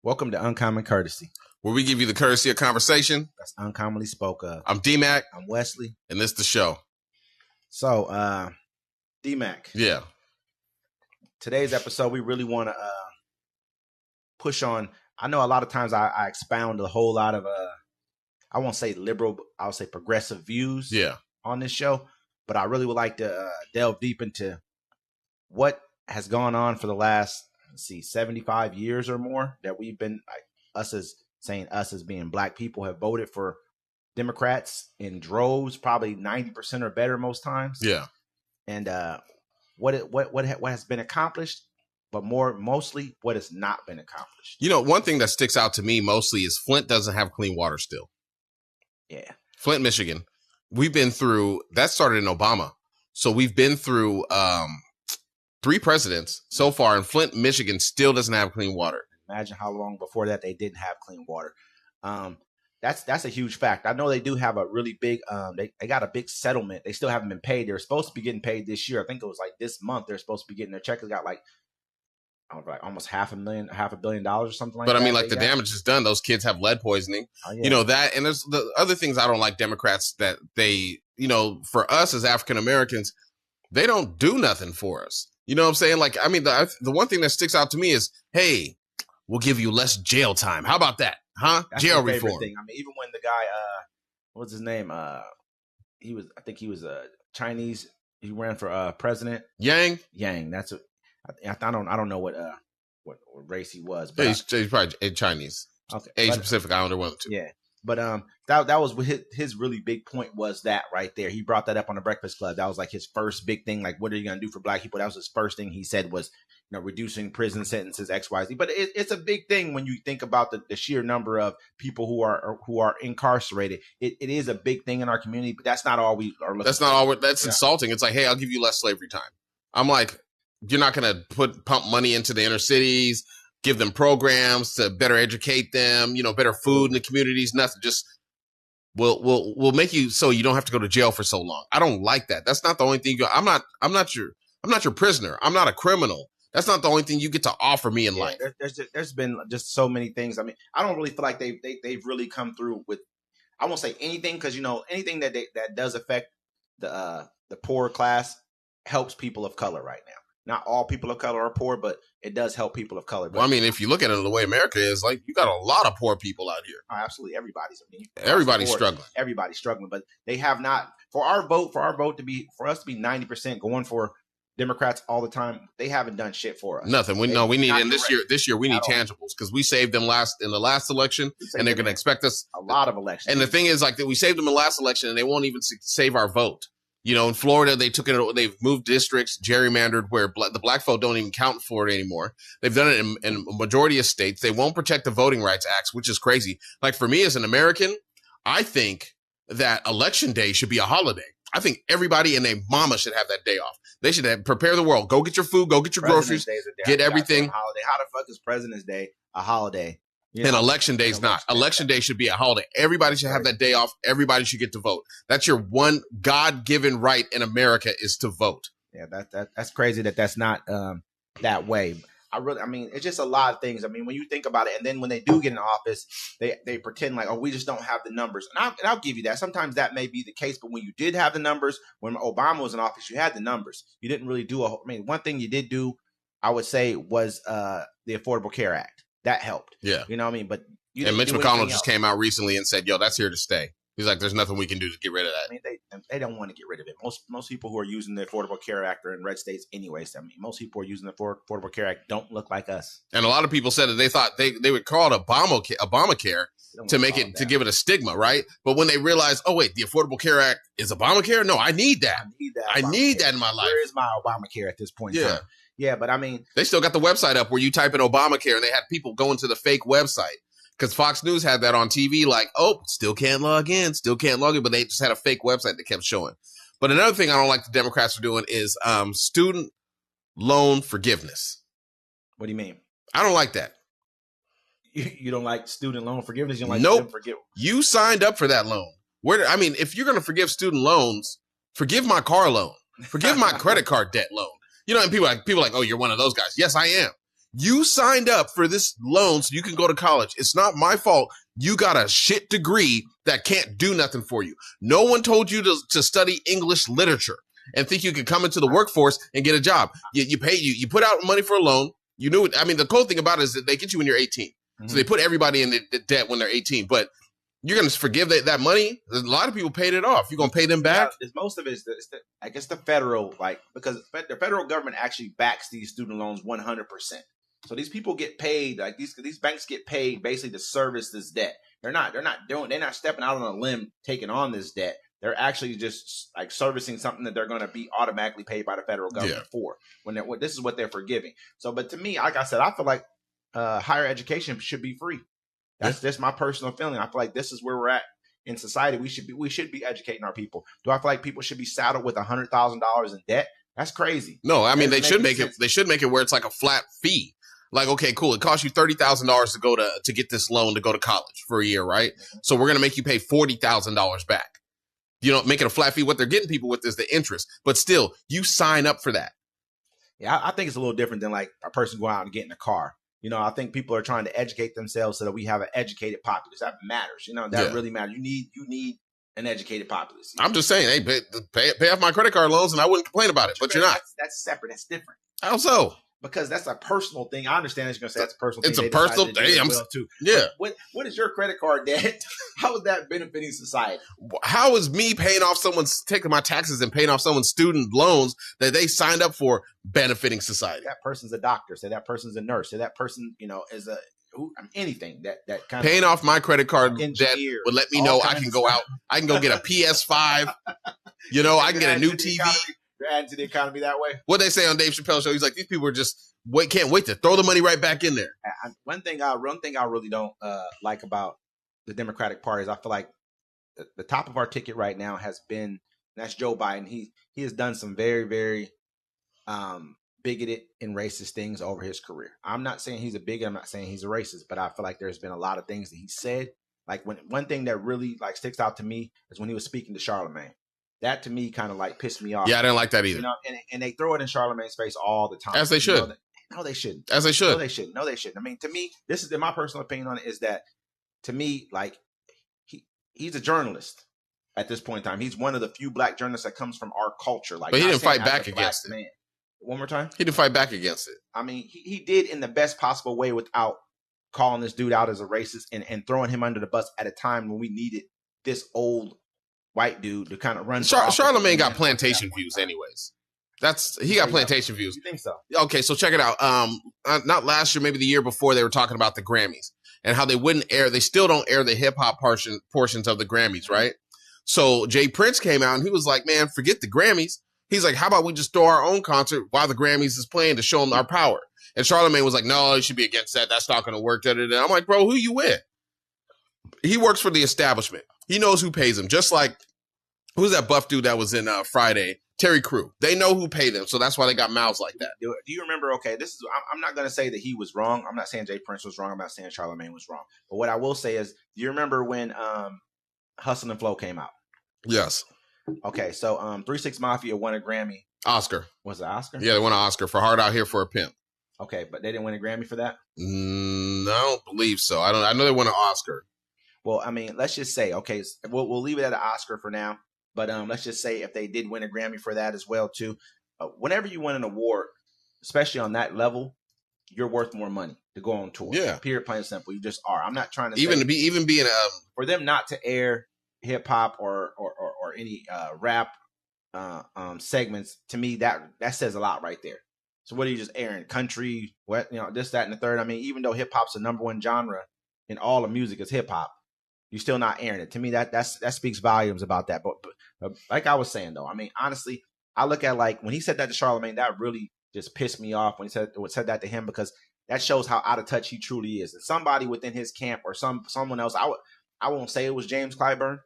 Welcome to Uncommon Courtesy, where we give you the courtesy of conversation. That's uncommonly spoke of. I'm D-Mac. I'm Wesley. And this is the show. So, D-Mac. Yeah. Today's episode, we really want to push on. I know a lot of times I expound a whole lot of, I won't say liberal, but I'll say progressive views on this show. But I really would like to delve deep into what has gone on for the last, 75 years or more that we've been, us as being black people have voted for Democrats in droves, probably 90% or better most times. Yeah. And what has been accomplished, but mostly what has not been accomplished. You know, one thing that sticks out to me mostly is Flint doesn't have clean water still. Yeah. Flint, Michigan. We've been through, that started in Obama. So we've been through 3 presidents so far, and Flint, Michigan still doesn't have clean water. Imagine how long before that they didn't have clean water. That's a huge fact. I know they do have a really big, they got a big settlement. They still haven't been paid. They're supposed to be getting paid this year. I think it was like this month. They're supposed to be getting their check. They got like almost $500 million or something like that. But I mean, like the damage is done. Those kids have lead poisoning. Oh, yeah. You know, that, and there's the other things I don't like Democrats that they, you know, for us as African Americans, they don't do nothing for us. You know what I'm saying? Like, I mean, the one thing that sticks out to me is, hey, we'll give you less jail time. How about that? Huh? That's jail my reform. thing. I mean, even when the guy, what's his name? I think he was Chinese. He ran for president. Yang. That's I don't know what race he was. But yeah, he's probably Chinese. Okay. Asian Pacific Islander, one of the two. Yeah. But that was his really big point was that right there. He brought that up on the Breakfast Club. That was like his first big thing. Like, what are you going to do for black people? That was his first thing he said was, reducing prison sentences, X, Y, Z. But it's a big thing when you think about the sheer number of people who are incarcerated. It is a big thing in our community, but that's not all we are looking That's not all. That's insulting. It's like, hey, I'll give you less slavery time. I'm like, you're not going to pump money into the inner cities, give them programs to better educate them, better food in the communities, nothing. Just we'll make you so you don't have to go to jail for so long. I don't like that. That's not the only thing I'm not your prisoner. I'm not a criminal. That's not the only thing you get to offer me in life. There's been just so many things. I mean, I don't really feel like they've really come through with, I won't say anything because anything that does affect the poor class helps people of color right now. Not all people of color are poor, but it does help people of color. Well, I mean, if you look at it the way America is, like, you got a lot of poor people out here. Oh, absolutely. Everybody's struggling. Everybody's struggling, but they have not, for us to be 90% going for Democrats all the time. They haven't done shit for us. Nothing. We need, and this year we need tangibles because we saved them in the last election, and they're going to expect us a lot of elections. And the thing is, like, that we saved them in the last election, and they won't even save our vote. In Florida, they've moved districts, gerrymandered, where the black vote don't even count in Florida anymore. They've done it in a majority of states. They won't protect the Voting Rights Acts, which is crazy. Like, for me as an American, I think that Election Day should be a holiday. I think everybody and their mama should have that day off. They should prepare the world. Go get your food. Go get your groceries. Get everything. Holiday. How the fuck is President's Day a holiday? And Election Day is not. Election Day should be a holiday. Everybody should have that day off. Everybody should get to vote. That's your one God-given right in America is to vote. Yeah, that's crazy that's not that way. It's just a lot of things. I mean, when you think about it, and then when they do get in office, they pretend like, oh, we just don't have the numbers. And I'll give you that. Sometimes that may be the case, but when you did have the numbers, when Obama was in office, you had the numbers. You didn't really do one thing you did do, I would say, was the Affordable Care Act. That helped. Yeah. You know what I mean? But and Mitch McConnell just came out recently and said, yo, that's here to stay. He's like, there's nothing we can do to get rid of that. I mean, they don't want to get rid of it. Most people who are using the Affordable Care Act are in red states anyways. I mean, most people who are using the Affordable Care Act don't look like us. And a lot of people said that they thought they would call it Obamacare to give it a stigma, right? But when they realized, oh, wait, the Affordable Care Act is Obamacare? No, I need that. I need that in my life. Where is my Obamacare at this point in time? Yeah, but I mean, they still got the website up where you type in Obamacare and they had people going to the fake website because Fox News had that on TV like, oh, still can't log in, but they just had a fake website that kept showing. But another thing I don't like the Democrats are doing is student loan forgiveness. What do you mean? I don't like that. You don't like student loan forgiveness? You don't like nope. You signed up for that loan. If you're going to forgive student loans, forgive my car loan, forgive my credit card debt loan. And people are like, oh, you're one of those guys. Yes, I am. You signed up for this loan so you can go to college. It's not my fault. You got a shit degree that can't do nothing for you. No one told you to study English literature and think you could come into the workforce and get a job. You put out money for a loan. You knew it. I mean, the cool thing about it is that they get you when you're 18. So they put everybody in the debt when they're 18, but you're going to forgive that money. A lot of people paid it off. You're going to pay them back. Yeah, most of it is I guess the federal, because the federal government actually backs these student loans 100%. So these people get paid, like these banks get paid basically to service this debt. They're not stepping out on a limb taking on this debt. They're actually just like servicing something that they're going to be automatically paid by the federal government for when this is what they're forgiving. So, but to me, like I said, I feel like higher education should be free. That's just my personal feeling. I feel like this is where we're at in society. We should be educating our people. Do I feel like people should be saddled with $100,000 in debt? That's crazy. No, I mean they should make it. They should make it where it's like a flat fee. Like, okay, cool. It costs you $30,000 to go to get this loan to go to college for a year, right? So we're gonna make you pay $40,000 back. You know, make it a flat fee. What they're getting people with is the interest, but still, you sign up for that. Yeah, I think it's a little different than like a person going out and getting a car. You know, I think people are trying to educate themselves so that we have an educated populace. That matters. You know, that really matters. You need an educated populace. I'm just saying, hey, pay off my credit card loans and I wouldn't complain about it, but you're not. That's separate. That's different. How so? Because that's a personal thing. I understand that you're going to say that's a personal thing. It's a personal thing. Too. Yeah. What is your credit card debt? How is that benefiting society? How is me paying off taking my taxes and paying off someone's student loans that they signed up for benefiting society? That person's a doctor. Say that person's a nurse. Say that person, is anything that kind paying of off my credit card debt would let me know I can go out. I can go get a PS5. I can get a new TV. You're adding to the economy that way. What they say on Dave Chappelle's show, he's like, these people are just can't wait to throw the money right back in there. One thing I really don't like about the Democratic Party is I feel like the top of our ticket right now has been, that's Joe Biden. He has done some very, very bigoted and racist things over his career. I'm not saying he's a bigot. I'm not saying he's a racist, but I feel like there's been a lot of things that he said. Like one thing that really like sticks out to me is when he was speaking to Charlemagne. That to me kind of like pissed me off. Yeah, I didn't like that either. And they throw it in Charlemagne's face all the time. As they should. No, they shouldn't. As they should. No, they shouldn't. I mean, to me, this is my personal opinion on it is that, to me, like he's a journalist at this point in time. He's one of the few black journalists that comes from our culture. Like, but he didn't fight back against it. Man. One more time. He didn't fight back against it. I mean, he did in the best possible way without calling this dude out as a racist and throwing him under the bus at a time when we needed this old white dude to kind of run. Charlemagne got plantation views, anyways. He got plantation views. You think so? Okay, so check it out. Not last year, maybe the year before, they were talking about the Grammys and how they wouldn't air. They still don't air the hip hop portions of the Grammys, right? So Jay Prince came out and he was like, "Man, forget the Grammys." He's like, "How about we just throw our own concert while the Grammys is playing to show them our power?" And Charlemagne was like, "No, you should be against that. That's not going to work." I'm like, "Bro, who you with?" He works for the establishment. He knows who pays him. Just like, who's that buff dude that was in Friday? Terry Crew. They know who paid them, so that's why they got mouths like that. Do you remember? Okay, I'm not going to say that he was wrong. I'm not saying Jay Prince was wrong. I'm not saying Charlemagne was wrong. But what I will say is, do you remember when Hustle and Flow came out? Yes. Okay, so 3 6 Mafia won a Grammy. Oscar. Was it Oscar? Yeah, they won an Oscar for Hard Out Here for a Pimp. Okay, but they didn't win a Grammy for that? I don't believe so. I know they won an Oscar. Well, I mean, let's just say, okay, we'll leave it at an Oscar for now. But let's just say if they did win a Grammy for that as well, too. Whenever you win an award, especially on that level, you're worth more money to go on tour. Yeah. Period, plain and simple. You just are. I'm not trying to even say, being for them not to air hip hop or any rap segments, to me that says a lot right there. So what are you just airing? Country, what, this, that, and the third. I mean, even though hip hop's the number one genre in all of music is hip hop, you're still not airing it. To me, that speaks volumes about that. But like I was saying, though, I mean, honestly, I look at like when he said that to Charlemagne, that really just pissed me off when he said that to him, because that shows how out of touch he truly is. And somebody within his camp or someone else, I won't say it was James Clyburn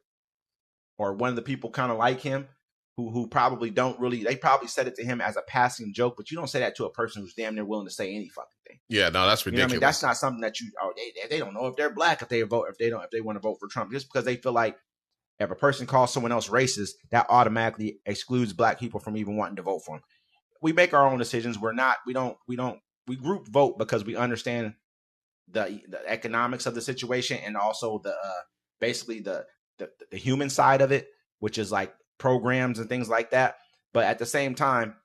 or one of the people kind of like him who probably don't really, they probably said it to him as a passing joke, but you don't say that to a person who's damn near willing to say any fucking thing. Yeah, no, that's ridiculous. You know what I mean? That's not something that they don't know if they're black, if they want to vote for Trump, just because they feel like if a person calls someone else racist, that automatically excludes black people from even wanting to vote for him. We make our own decisions. We don't group vote because we understand the economics of the situation and also the basically the human side of it, which is like programs and things like that. But at the same time,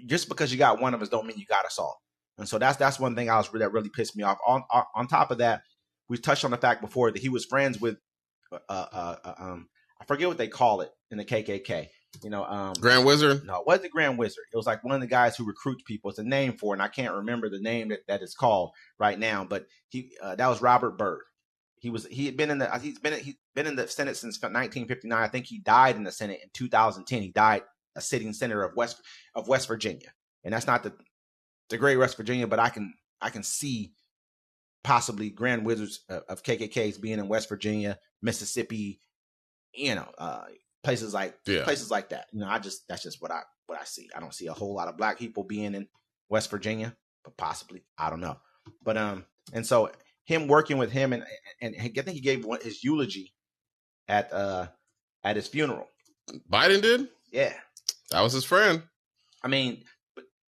just because you got one of us don't mean you got us all. And so that's one thing that really pissed me off. On top of that, we touched on the fact before that he was friends with I forget what they call it in the KKK. Grand Wizard? No, it wasn't the Grand Wizard. It was like one of the guys who recruits people. It's a name for it, and I can't remember the name that it's called right now. But that was Robert Byrd. He'd been in the Senate since 1959. I think he died in the Senate in 2010. He died a sitting senator of West Virginia, and that's not the great West Virginia, but I can see possibly Grand Wizards of KKKs being in West Virginia, Mississippi, places like that. That's just what I see. I don't see a whole lot of black people being in West Virginia, but possibly, I don't know. But and so him working with him and I think he gave his eulogy at his funeral. Biden did? Yeah. That was his friend. I mean,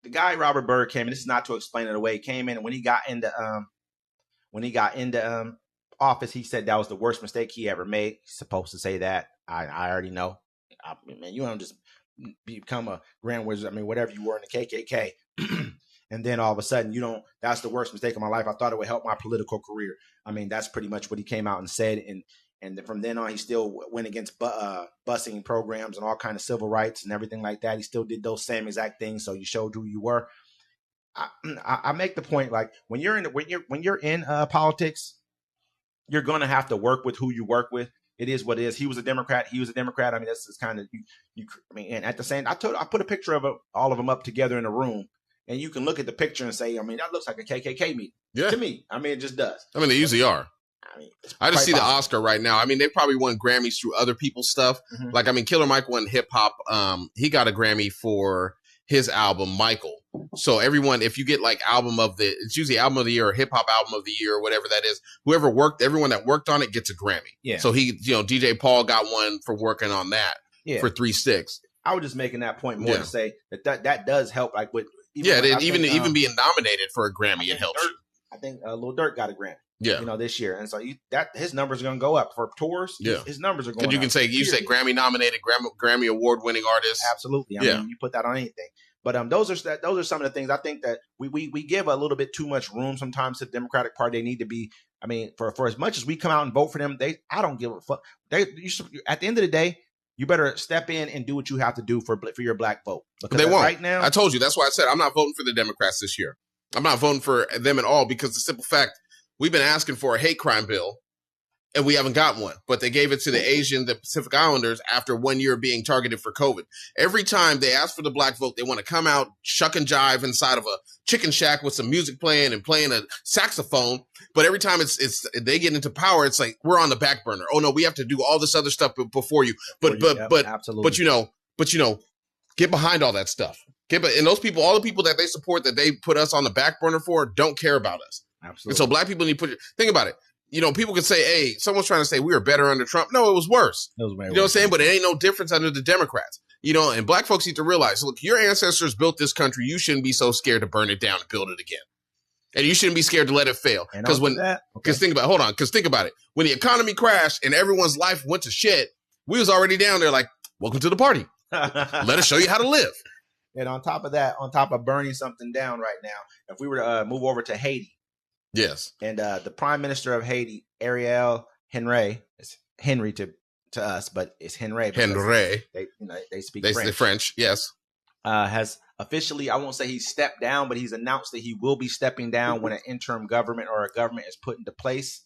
the guy Robert Byrd came in. This is not to explain it away. He came in and when he got into office, he said that was the worst mistake he ever made. He's supposed to say that. I already know. Man, you don't just become a Grand Wizard. I mean, whatever you were in the KKK, and then all of a sudden that's the worst mistake of my life. I thought it would help my political career. I mean, that's pretty much what he came out and said. And from then on, he still went against busing programs and all kind of civil rights and everything like that. He still did those same exact things. So you showed who you were. I make the point, like when you're in politics, you're gonna have to work with who you work with. It is what it is. He was a Democrat. I mean, this is kind of you. I mean, and at the same, I put a picture of all of them up together in a room, and you can look at the picture and say, I mean, that looks like a KKK meeting. Yeah. To me, I mean, it just does. I mean, they usually are. I mean, I just see possible. The Oscar right now. I mean, they probably won Grammys through other people's stuff. Mm-hmm. Like, I mean, Killer Mike won hip hop. He got a Grammy for his album, Michael. So everyone, if you get like it's usually album of the year or hip hop album of the year or whatever that is, everyone that worked on it gets a Grammy. Yeah. So DJ Paul got one for working on that for 3 Sticks. I was just making that point more to say that does help. Like with even being nominated for a Grammy, it helps. I think Lil Durk got a Grammy. Yeah, this year, and so his numbers are going to go up for tours. Yeah, his numbers are going. Because you say Grammy nominated, Grammy award winning artist. Absolutely. I mean, you put that on anything. But those are some of the things I think that we give a little bit too much room sometimes to the Democratic Party. They need to be. I mean, for as much as we come out and vote for them, I don't give a fuck. At the end of the day, you better step in and do what you have to do for your black vote. Because they won't. Right now, I told you that's why I said I'm not voting for the Democrats this year. I'm not voting for them at all because the simple fact. We've been asking for a hate crime bill, and we haven't got one. But they gave it to the Pacific Islanders after 1 year being targeted for COVID. Every time they ask for the black vote, they want to come out, shuck and jive inside of a chicken shack with some music playing and playing a saxophone. But every time they get into power, it's like we're on the back burner. Oh no, we have to do all this other stuff before you. But absolutely. But get behind all that stuff. And those people, all the people that they support, that they put us on the back burner for, don't care about us. Absolutely. And so black people need to think about it. People could say, hey, someone's trying to say we were better under Trump. No, it was worse. It was way worse. What I'm saying? But it ain't no difference under the Democrats. And black folks need to realize, look, your ancestors built this country. You shouldn't be so scared to burn it down and build it again. And you shouldn't be scared to let it fail. Because think about it. When the economy crashed and everyone's life went to shit, we was already down there like, welcome to the party. Let us show you how to live. And on top of that, on top of burning something down right now, if we were to move over to Haiti. Yes. And the prime minister of Haiti, Ariel Henry, it's Henry to us, but it's Henry. Henry. They speak French. The French, yes. Has officially, I won't say he stepped down, but he's announced that he will be stepping down when an interim government or a government is put into place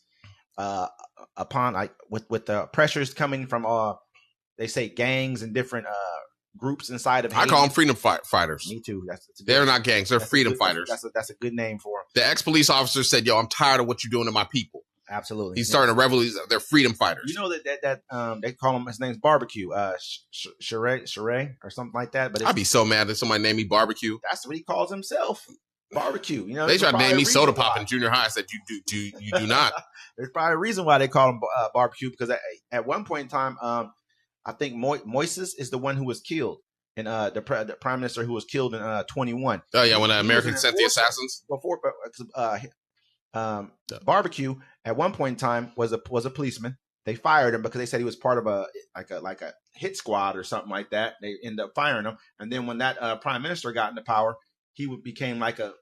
upon with the pressures coming from they say gangs and different groups inside of Haiti. I call them freedom fighters. Me too. They're not gangs. They're freedom fighters. That's a good name for them. The ex-police officer said, yo, I'm tired of what you're doing to my people. Absolutely. He's starting a revolution. They're freedom fighters. You know that they call him, his name's Barbecue, Sheree or something like that. But I'd be so mad that somebody named me Barbecue. That's what he calls himself. Barbecue. They tried to name me Soda Pop in junior high. I said, you do not. There's probably a reason why they call him Barbecue, because at one point in time, I think Moises is the one who was killed. and the prime minister who was killed in 21. Oh yeah, when Americans sent the assassins before. Barbecue at one point in time was a policeman. They fired him because they said he was part of a hit squad or something like that. They ended up firing him, and then when that prime minister got into power, he became like a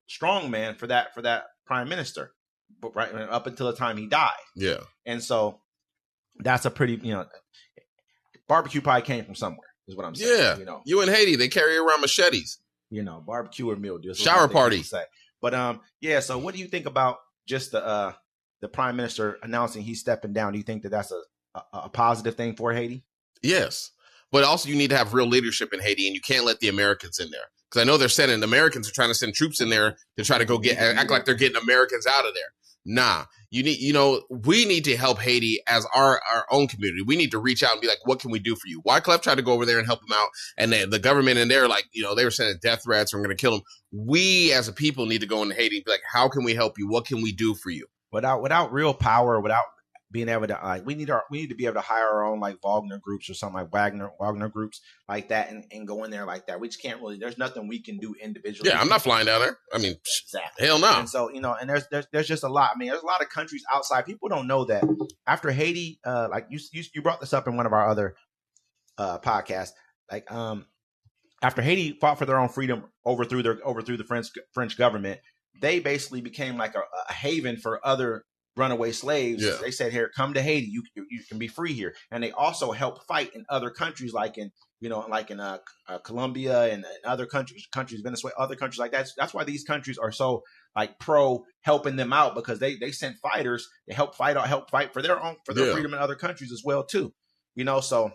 strong man for that prime minister, but right up until the time he died. Yeah, and so that's a pretty barbecue probably came from somewhere. Is what I'm saying. Yeah, you in Haiti, they carry around machetes. Barbecue or mildew. Shower party. But yeah. So what do you think about just the prime minister announcing he's stepping down? Do you think that that's a positive thing for Haiti? Yes, but also you need to have real leadership in Haiti, and you can't let the Americans in there, because I know Americans are trying to send troops in there to try to go act like they're getting Americans out of there. Nah, we need to help Haiti as our own community. We need to reach out and be like, what can we do for you? Wyclef tried to go over there and help them out, and the government in there, like, they were sending death threats, we're going to kill them. We as a people need to go into Haiti and be like, how can we help you? What can we do for you? Without real power, without being able to we need to be able to hire our own like Wagner groups or something like Wagner groups like that and go in there like that. We just can't really. There's nothing we can do individually. Yeah, I'm not flying down there. I mean, exactly. Hell no. And so and there's just a lot. I mean, there's a lot of countries outside. People don't know that after Haiti, like you brought this up in one of our other podcasts, like after Haiti fought for their own freedom, overthrew the French government, they basically became like a haven for other runaway slaves. Yeah. They said, here, come to Haiti, you can be free here. And they also helped fight in other countries, like in Colombia and other countries, Venezuela, other countries like that. That's why these countries are so like pro helping them out, because they sent fighters to help fight for their freedom in other countries as well too. So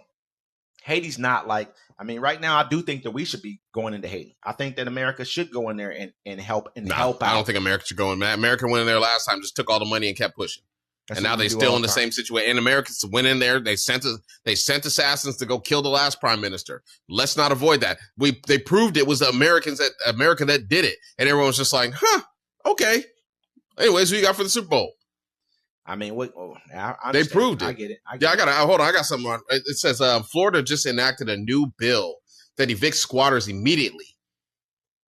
Haiti's not like, I mean, right now I do think that we should be going into Haiti. I think that America should go in there and help out. I don't think America should go in. America went in there last time, just took all the money and kept pushing. And now they're still in the same situation. And Americans went in there. They sent assassins to go kill the last prime minister. Let's not avoid that. They proved it was the America that did it. And everyone was just like, okay. Anyways, who you got for the Super Bowl? I mean, they proved it. I get it. Hold on. I got something on. It says Florida just enacted a new bill that evicts squatters immediately.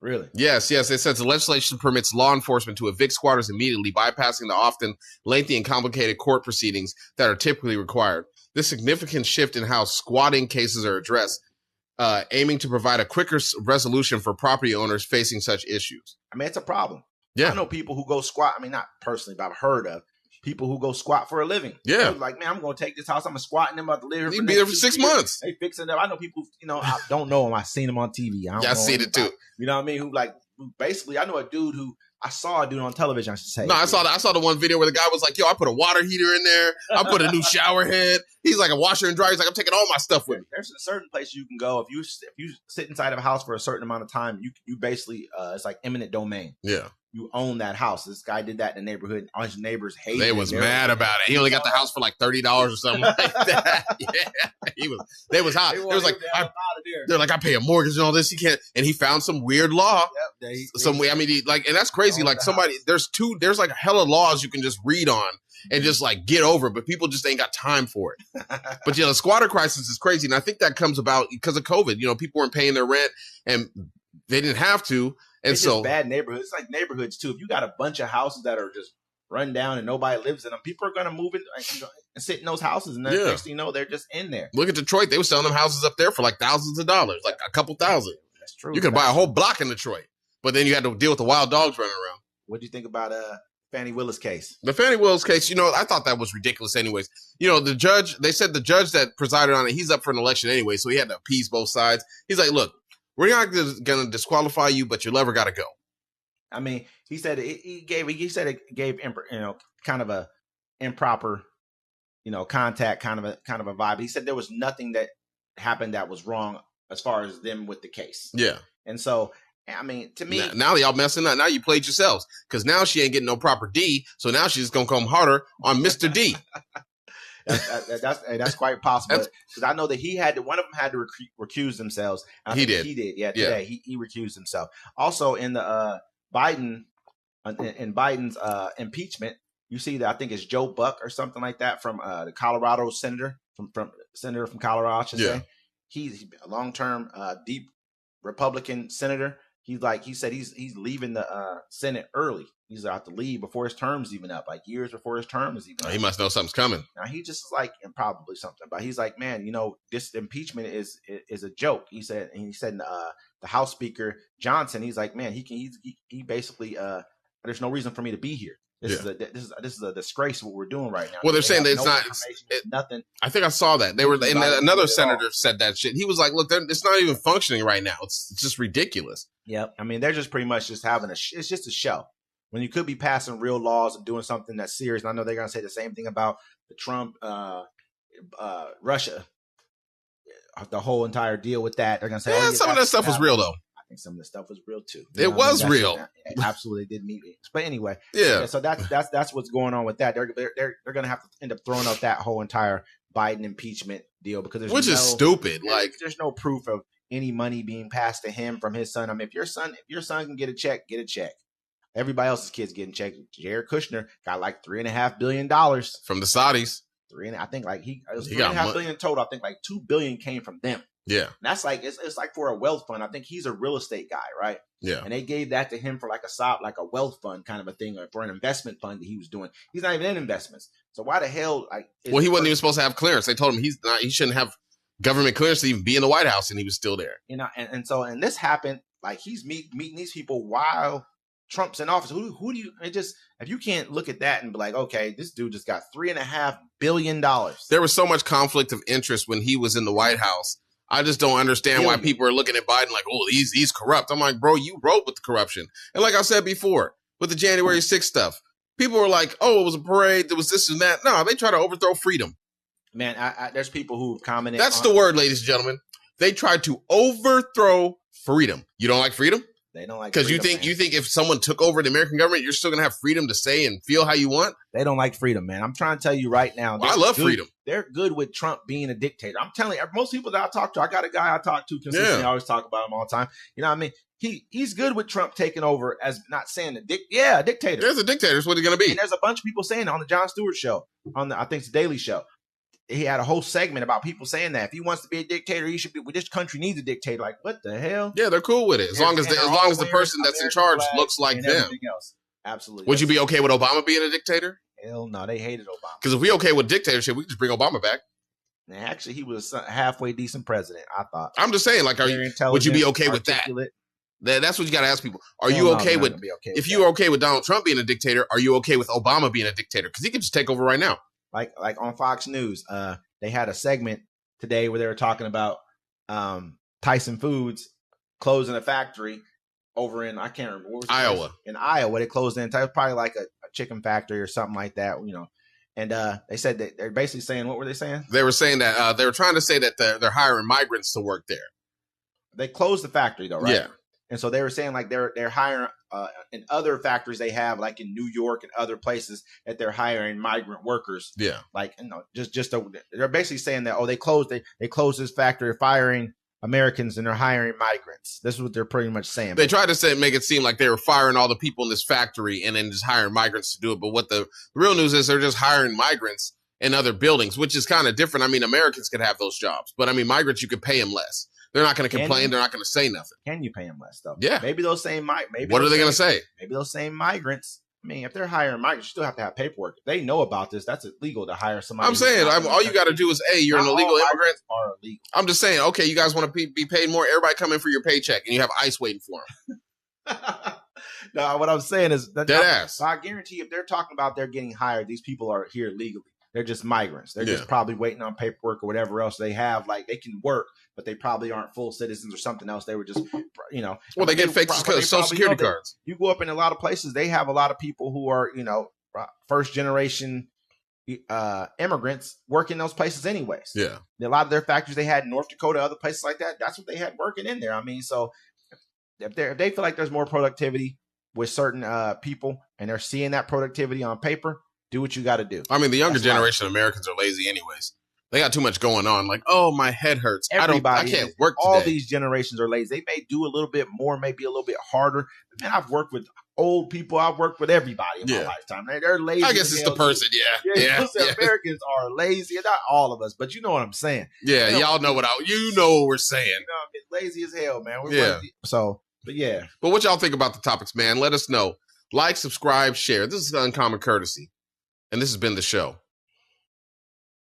Really? Yes. It says the legislation permits law enforcement to evict squatters immediately, bypassing the often lengthy and complicated court proceedings that are typically required. This significant shift in how squatting cases are addressed, aiming to provide a quicker resolution for property owners facing such issues. I mean, it's a problem. Yeah. I know people who go squat. I mean, not personally, but I've heard of people who go squat for a living. Yeah. They're like, man, I'm going to take this house. I'm going to squat and I'm about to live here. You'd be there for 6 months. They fixing it up. I know people, I don't know them. I've seen them on TV. I've seen it too. You know what I mean? Who basically, I know I saw a dude on television, I should say. No, I saw the one video where the guy was like, yo, I put a water heater in there. I put a new shower head. He's like a washer and dryer. He's like, I'm taking all my stuff with me. There's a certain place you can go. If you sit inside of a house for a certain amount of time, you basically, it's like eminent domain. Yeah. You own that house. This guy did that in the neighborhood. All his neighbors hated it. They was mad about it. He only got the house for like $30 or something like that. Yeah, they was hot. They was like, they're like, I pay a mortgage and all this. He can't. And he found some weird law. Yep, some way. I mean, and that's crazy. Like there's like hella laws you can just read on and just like get over, but people just ain't got time for it. But the squatter crisis is crazy, and I think that comes about because of COVID. People weren't paying their rent and they didn't have to. And it's just bad neighborhoods. It's like neighborhoods too. If you got a bunch of houses that are just run down and nobody lives in them, people are going to move in and sit in those houses. And then next thing you know, they're just in there. Look at Detroit. They were selling them houses up there for like thousands of dollars, like a couple thousand. That's true. You could buy a whole block in Detroit, but then you had to deal with the wild dogs running around. What do you think about Fannie Willis case? The Fannie Willis case, I thought that was ridiculous anyways. They said the judge that presided on it, he's up for an election anyway, so he had to appease both sides. He's like, look, we're not going to disqualify you, but your lever got to go. I mean, he said it gave kind of a improper, contact, kind of a vibe. He said there was nothing that happened that was wrong as far as them with the case. Yeah. And so, I mean, to me, now y'all messing up. Now you played yourselves, because now she ain't getting no proper D. So now she's going to come harder on Mr. D. That's quite possible, because I know that one of them had to recuse themselves. He did. Yeah. Today he recused himself. Also in the Biden's impeachment, you see that I think it's Joe Buck or something like that from the Colorado senator from Colorado, I should say. he's a long-term, deep Republican senator. He said he's leaving the Senate early. He's about to leave before his term's even up, like years before his term is even up. He must know something's coming. Now he just like, and probably something, but he's like, man, this impeachment is a joke. He said the House Speaker Johnson, he's like, man, he basically there's no reason for me to be here. This is a disgrace what we're doing right now. Well, they're saying that it's nothing. I think I saw that. They were, and another senator said that shit. He was like, look, it's not even functioning right now. It's just ridiculous. Yep. I mean, they're just pretty much just having it's just a show. When you could be passing real laws and doing something that's serious. And I know they're going to say the same thing about the Trump, Russia, the whole entire deal with that. They're going to say, some of that stuff was real, though. I think some of the stuff was real, too. It was real. Absolutely did meet me. But anyway. Yeah. So that's what's going on with that. They're going to have to end up throwing out that whole entire Biden impeachment deal because which is stupid. There's no proof of any money being passed to him from his son. I mean, if your son can get a check, get a check. Everybody else's kids getting checked. Jared Kushner got like $3.5 billion from the Saudis. I think like it was $3.5 billion total. I think like $2 billion came from them. Yeah, and that's like it's like for a wealth fund. I think he's a real estate guy, right? Yeah, and they gave that to him for like a wealth fund kind of a thing, or for an investment fund that he was doing. He's not even in investments, so why the hell? Well, he wasn't even supposed to have clearance. They told him he shouldn't have government clearance to even be in the White House, and he was still there. And this happened like he's meeting these people while Trump's in office. Who do you? If you can't look at that and be like, okay, this dude just got $3.5 billion. There was so much conflict of interest when he was in the White House. I just don't understand why people are looking at Biden like, oh, he's corrupt. I'm like, bro, you wrote with the corruption. And like I said before, with the January 6th stuff, people were like, oh, it was a parade. There was this and that. No, they try to overthrow freedom. Man, there's people who commented. That's the word, ladies and gentlemen. They tried to overthrow freedom. You don't like freedom? They don't like because you think if someone took over the American government, you're still gonna have freedom to say and feel how you want. They don't like freedom, man. I'm trying to tell you right now. I love freedom. They're good with Trump being a dictator. I'm telling you, most people that I talk to, I got a guy I talk to consistently. I always talk about him all the time. You know what I mean? He's good with Trump taking over as not saying a dictator. There's a dictator. That's what he's gonna be. And there's a bunch of people saying on the Jon Stewart show, I think it's the Daily Show. He had a whole segment about people saying that if he wants to be a dictator, he should be. This country needs a dictator. Like, what the hell? Yeah, they're cool with it as long as the person that's in charge looks like them. Else. Absolutely. Would you be okay with Obama being a dictator? Hell no, they hated Obama. Because if we okay with dictatorship, we can just bring Obama back. And actually, he was a halfway decent president, I thought. I'm just saying, like, would you be okay with that? That's what you got to ask people. Are you okay with if you're okay with Donald Trump being a dictator? Are you okay with Obama being a dictator? Because he can just take over right now. Like on Fox News, they had a segment today where they were talking about Tyson Foods closing a factory over in, I can't remember, Iowa. In Iowa, they closed in. Probably like a chicken factory or something like that, And they said that they're basically saying, what were they saying? They were saying that they were trying to say that they're hiring migrants to work there. They closed the factory though, right? Yeah. And so they were saying like they're hiring in other factories they have, like in New York and other places, that they're hiring migrant workers. Yeah. Like, they're basically saying that, they closed this factory, firing Americans, and they're hiring migrants. This is what they're pretty much saying. They tried to make it seem like they were firing all the people in this factory and then just hiring migrants to do it. But what the real news is, they're just hiring migrants in other buildings, which is kind of different. I mean, Americans could have those jobs, but I mean, migrants, you could pay them less. They're not going to complain. They're not going to say nothing. Can you pay them less, though? Yeah. Maybe those same what are they going to say? Maybe those same migrants. I mean, if they're hiring migrants, you still have to have paperwork. If they know about this, that's illegal to hire somebody. I'm saying, all you got to do is, hey, you're an illegal immigrant. Are illegal. I'm just saying, okay, you guys want to be paid more? Everybody come in for your paycheck, and you have ICE waiting for them. No, what I'm saying is that ass. I guarantee if they're talking about they're getting hired, these people are here legally. They're just migrants. They're just probably waiting on paperwork or whatever else they have. Like, they can work, but they probably aren't full citizens or something else. They were just, Well, they get fake social security cards. You go up in a lot of places, they have a lot of people who are, first generation immigrants work in those places anyways. Yeah. A lot of their factories they had in North Dakota, other places like that, that's what they had working in there. I mean, so if they feel like there's more productivity with certain people and they're seeing that productivity on paper, do what you got to do. I mean, the younger generation of Americans are lazy anyways. They got too much going on. Like, oh, my head hurts. I can't work today. All these generations are lazy. They may do a little bit more, maybe a little bit harder. But man, I've worked with old people. I've worked with everybody in my lifetime. They're lazy. I guess it's the person. Yeah. Americans are lazy. Not all of us, but you know what I'm saying. Yeah, y'all know what we're saying. You know, lazy as hell, man. We're so, but yeah. But what y'all think about the topics, man? Let us know. Like, subscribe, share. This is Uncommon Courtesy, and this has been the show.